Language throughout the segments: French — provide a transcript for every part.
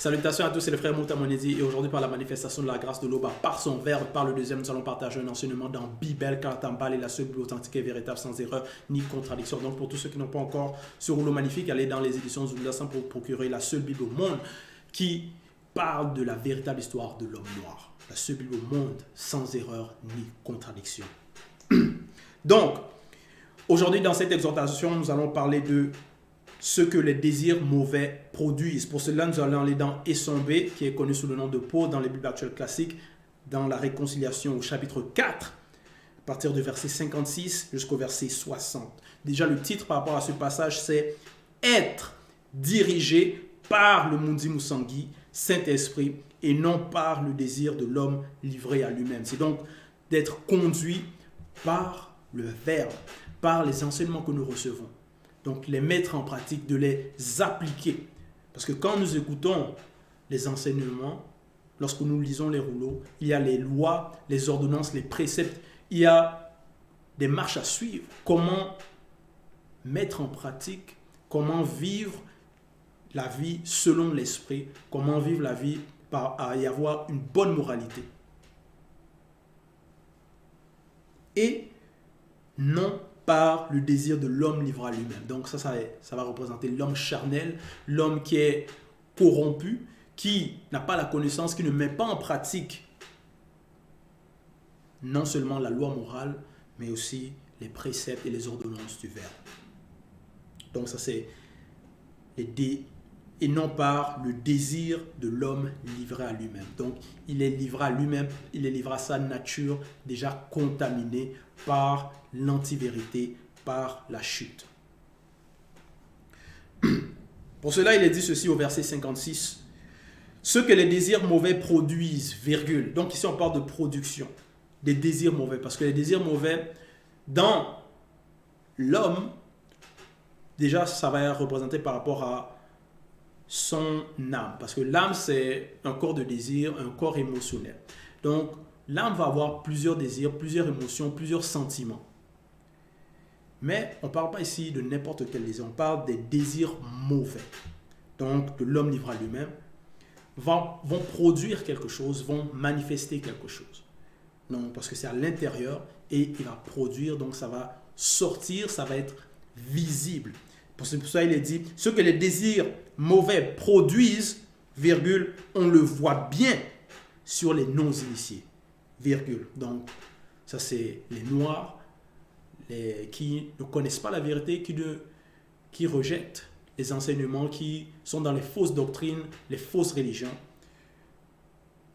Salutations à tous, c'est le frère Mouta Monedi et aujourd'hui par la manifestation de la grâce de l'Oba, par son verbe, par le deuxième, nous allons partager un enseignement dans Bible, Karatambal et la seule Bible authentique et véritable sans erreur ni contradiction. Donc pour tous ceux qui n'ont pas encore ce rouleau magnifique, allez dans les éditions Zoulassan pour procurer la seule Bible au monde qui parle de la véritable histoire de l'homme noir. La seule Bible au monde sans erreur ni contradiction. Donc, aujourd'hui dans cette exhortation, nous allons parler de ce que les désirs mauvais produisent. Pour cela, nous allons aller dans Essombé, qui est connu sous le nom de Paul dans les Bibles actuelles classiques, dans la réconciliation au chapitre 4, à partir du verset 56 jusqu'au verset 60. Déjà, le titre par rapport à ce passage, c'est « Être dirigé par le Mundi Musangui, Saint-Esprit, et non par le désir de l'homme livré à lui-même ». C'est donc d'être conduit par le Verbe, par les enseignements que nous recevons. Donc, les mettre en pratique, de les appliquer. Parce que quand nous écoutons les enseignements, lorsque nous lisons les rouleaux, il y a les lois, les ordonnances, les préceptes, il y a des marches à suivre. Comment mettre en pratique, comment vivre la vie selon l'esprit, comment vivre la vie par y avoir une bonne moralité. Et non par le désir de l'homme livré à lui-même. Donc ça va représenter l'homme charnel, l'homme qui est corrompu, qui n'a pas la connaissance, qui ne met pas en pratique non seulement la loi morale, mais aussi les préceptes et les ordonnances du Verbe. Donc ça c'est et non par le désir de l'homme livré à lui-même. Donc il est livré à lui-même, il est livré à sa nature déjà contaminée par l'antivérité, par la chute. Pour cela, il est dit ceci au verset 56. Ce que les désirs mauvais produisent, virgule. Donc ici, on parle de production, des désirs mauvais. Parce que les désirs mauvais, dans l'homme, déjà, ça va représenter par rapport à son âme. Parce que l'âme, c'est un corps de désir, un corps émotionnel. Donc, l'âme va avoir plusieurs désirs, plusieurs émotions, plusieurs sentiments. Mais on ne parle pas ici de n'importe quel désir, on parle des désirs mauvais. Donc, de l'homme livré à lui-même, vont produire quelque chose, vont manifester quelque chose. Non, parce que c'est à l'intérieur et il va produire, donc ça va sortir, ça va être visible. C'est pour ça qu'il est dit, ce que les désirs mauvais produisent, virgule, on le voit bien sur les non-initiés. Virgule. Donc, ça c'est les noirs, qui ne connaissent pas la vérité, qui rejettent les enseignements, qui sont dans les fausses doctrines, les fausses religions,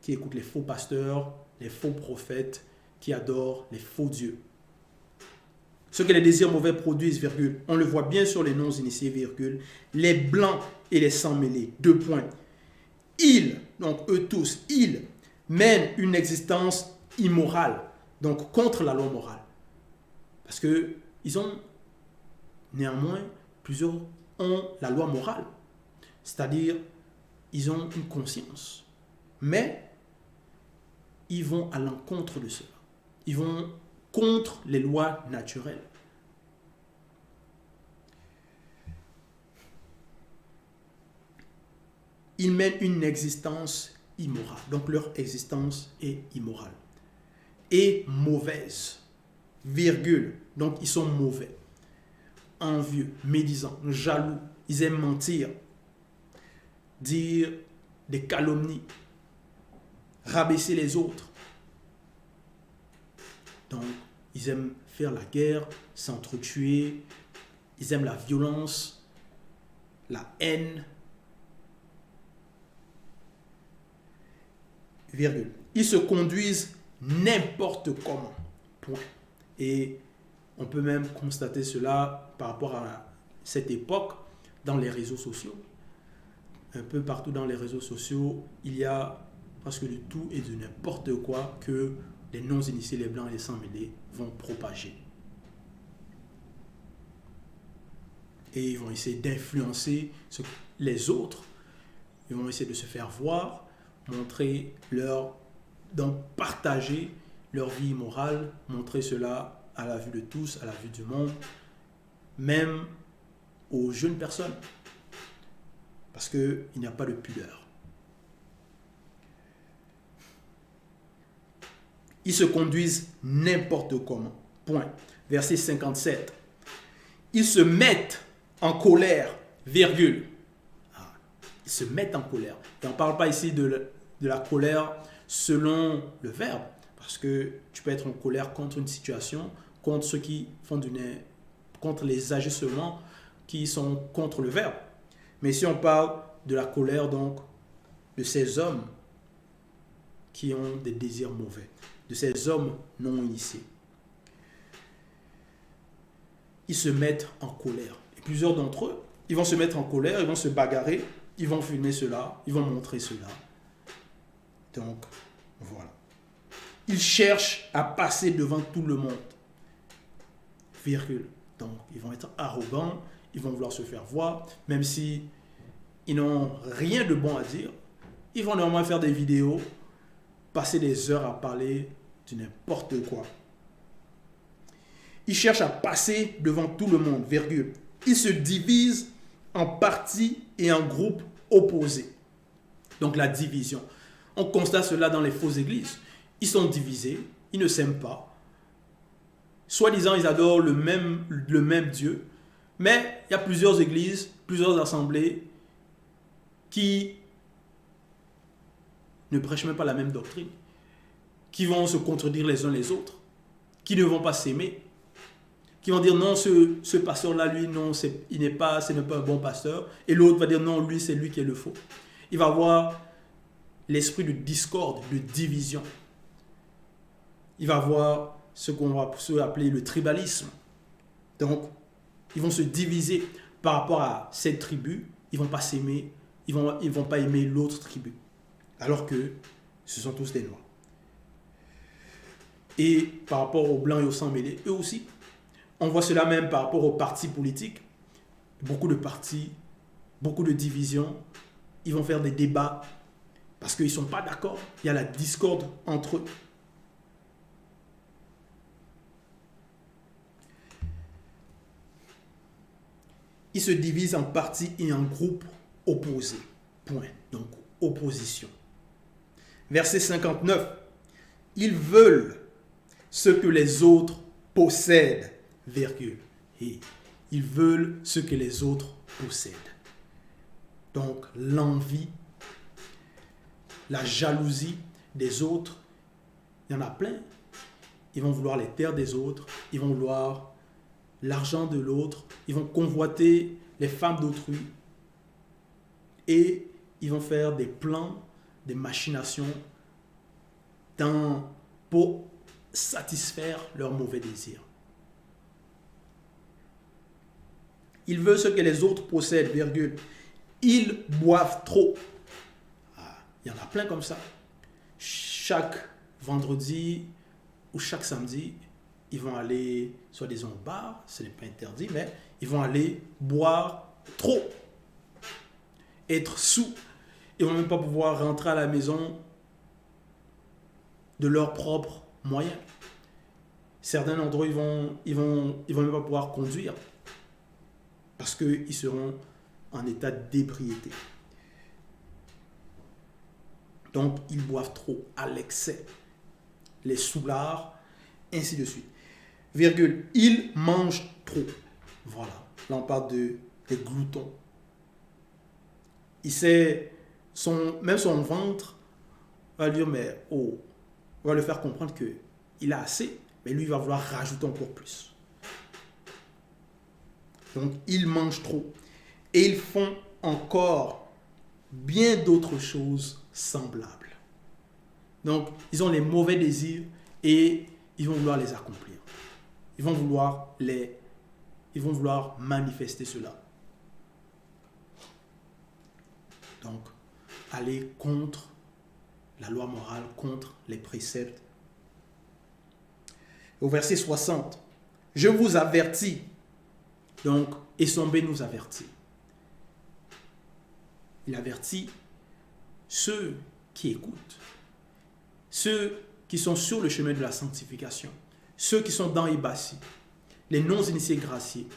qui écoutent les faux pasteurs, les faux prophètes, qui adorent les faux dieux. Ce que les désirs mauvais produisent, virgule, on le voit bien sur les non-initiés, virgule, les blancs et les sans-mêlés, 2 points. Ils, donc eux tous, ils mènent une existence immorale, donc contre la loi morale. Parce qu'ils ont, néanmoins, plusieurs ont la loi morale. C'est-à-dire, ils ont une conscience. Mais, ils vont à l'encontre de cela. Ils vont contre les lois naturelles. Ils mènent une existence immorale. Donc, leur existence est immorale. Et mauvaise. Virgule. Donc, ils sont mauvais, envieux, médisants, jaloux. Ils aiment mentir, dire des calomnies, rabaisser les autres. Donc, ils aiment faire la guerre, s'entretuer. Ils aiment la violence, la haine. Virgule. Ils se conduisent n'importe comment. Point. Et on peut même constater cela par rapport à cette époque dans les réseaux sociaux. Un peu partout dans les réseaux sociaux, il y a presque de tout et de n'importe quoi que les non-initiés, les blancs et les sans-mêlés vont propager. Et ils vont essayer d'influencer les autres. Ils vont essayer de se faire voir, montrer donc partager leur vie morale, montrer cela à la vue de tous, à la vue du monde, même aux jeunes personnes. Parce qu'il n'y a pas de pudeur. Ils se conduisent n'importe comment. Point. Verset 57. Ils se mettent en colère, virgule. Ah, ils se mettent en colère. Et on ne parle pas ici de la colère selon le verbe. Parce que tu peux être en colère contre une situation, contre ceux qui font contre les agissements qui sont contre le verbe. Mais si on parle de la colère, donc, de ces hommes qui ont des désirs mauvais, de ces hommes non initiés. Ils se mettent en colère. Et plusieurs d'entre eux, ils vont se mettre en colère, ils vont se bagarrer, ils vont filmer cela, ils vont montrer cela. Donc, voilà. Ils cherchent à passer devant tout le monde. Virgule. Donc, ils vont être arrogants, ils vont vouloir se faire voir, même si ils n'ont rien de bon à dire. Ils vont néanmoins faire des vidéos, passer des heures à parler de n'importe quoi. Ils cherchent à passer devant tout le monde, virgule. Ils se divisent en partis et en groupes opposés. Donc la division. On constate cela dans les fausses églises. Ils sont divisés, ils ne s'aiment pas. Soi-disant, ils adorent le même Dieu. Mais il y a plusieurs églises, plusieurs assemblées qui ne prêchent même pas la même doctrine, qui vont se contredire les uns les autres, qui ne vont pas s'aimer, qui vont dire non, ce pasteur-là, lui, non, ce n'est pas un bon pasteur, et l'autre va dire non, lui, c'est lui qui est le faux. Il va avoir l'esprit de discorde, de division. Il va avoir ce qu'on va appeler le tribalisme. Donc, ils vont se diviser par rapport à cette tribu, ils ne vont pas s'aimer, ils vont pas aimer l'autre tribu, alors que ce sont tous des noirs. Et par rapport aux blancs et aux sang-mêlés, eux aussi, on voit cela même par rapport aux partis politiques. Beaucoup de partis, beaucoup de divisions, ils vont faire des débats parce qu'ils ne sont pas d'accord. Il y a la discorde entre eux. Ils se divisent en partis et en groupes opposés. Point. Donc, opposition. Verset 59. Ils veulent ce que les autres possèdent, virgule. Et ils veulent ce que les autres possèdent. Donc, l'envie, la jalousie des autres, il y en a plein. Ils vont vouloir les terres des autres, ils vont vouloir l'argent de l'autre, ils vont convoiter les femmes d'autrui et ils vont faire des plans, des machinations pour satisfaire leurs mauvais désirs. Ils veulent ce que les autres possèdent, virgule. Ils boivent trop. Ah, il y en a plein comme ça. Chaque vendredi ou chaque samedi, ils vont aller, soi-disant au bar, ce n'est pas interdit, mais ils vont aller boire trop. Être sous. Ils ne vont même pas pouvoir rentrer à la maison de leurs propres moyens. Certains d'entre eux, ils vont même pas pouvoir conduire parce qu'ils seront en état d'ébriété. Donc, ils boivent trop, à l'excès, les soulards, ainsi de suite. Virgule, ils mangent trop. Voilà, là on parle des gloutons. Même son ventre va lui dire, mais oh, on va le faire comprendre qu'il a assez, mais lui il va vouloir rajouter encore plus. Donc, ils mangent trop. Et ils font encore bien d'autres choses semblables. Donc, ils ont les mauvais désirs et ils vont vouloir les accomplir. Ils vont vouloir manifester cela. Donc, aller contre la loi morale, contre les préceptes. Au verset 60, je vous avertis. Donc, Essombé nous avertit. Il avertit ceux qui écoutent, ceux qui sont sur le chemin de la sanctification, ceux qui sont dans Ibassi, les non-initiés graciés.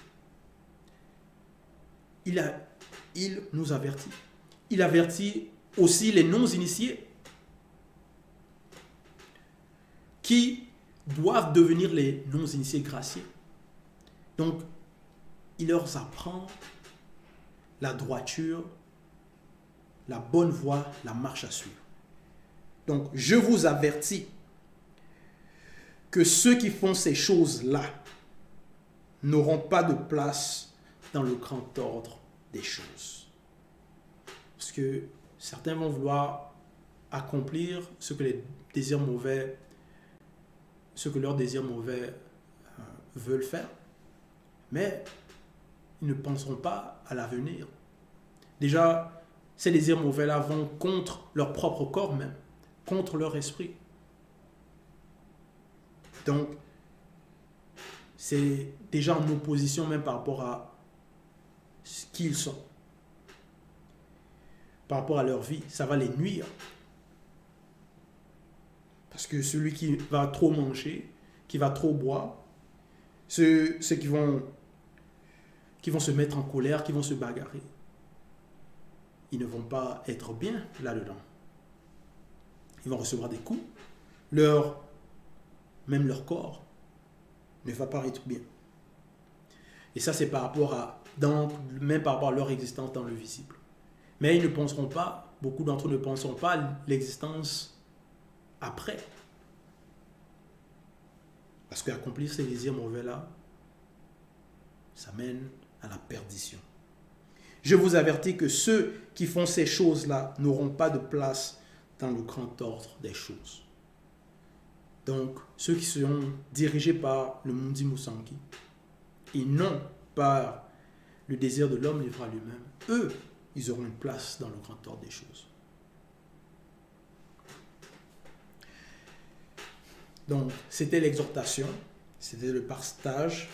Il nous avertit. Il avertit aussi les non-initiés. qui doivent devenir les non-initiés graciés. Donc, il leur apprend la droiture, la bonne voie, la marche à suivre. Donc, je vous avertis que ceux qui font ces choses-là n'auront pas de place dans le grand ordre des choses. Parce que certains vont vouloir accomplir ce que les désirs mauvais, ce que leurs désirs mauvais veulent faire, mais ils ne penseront pas à l'avenir. Déjà, ces désirs mauvais-là vont contre leur propre corps même, contre leur esprit. Donc, c'est déjà en opposition même par rapport à ce qu'ils sont. Par rapport à leur vie, ça va les nuire. Parce que celui qui va trop manger, qui va trop boire, ceux qui vont se mettre en colère, qui vont se bagarrer, ils ne vont pas être bien là-dedans. Ils vont recevoir des coups. Même leur corps ne va pas être bien. Et ça, c'est même par rapport à leur existence dans le visible. Mais ils ne penseront pas, beaucoup d'entre eux ne penseront pas à l'existence après. Parce qu'accomplir ces désirs mauvais-là, ça mène à la perdition. Je vous avertis que ceux qui font ces choses-là n'auront pas de place dans le grand ordre des choses. Donc, ceux qui seront dirigés par le Mundi Musangi et non par le désir de l'homme livré à lui-même, eux, ils auront une place dans le grand ordre des choses. Donc, c'était l'exhortation, c'était le partage,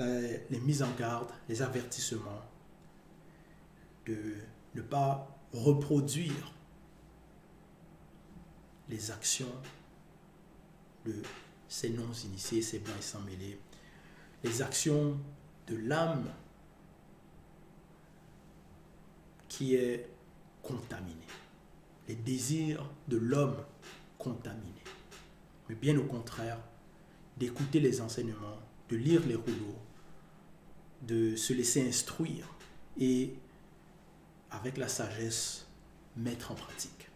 les mises en garde, les avertissements de ne pas reproduire les actions de ces non-initiés, ces blancs et sans mêlés, les actions de l'âme qui est contaminée, les désirs de l'homme contaminé. Mais bien au contraire, d'écouter les enseignements, de lire les rouleaux, de se laisser instruire et, avec la sagesse, mettre en pratique.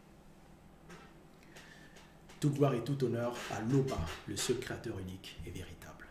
Toute gloire et tout honneur à l'Oba, le seul créateur unique et véritable.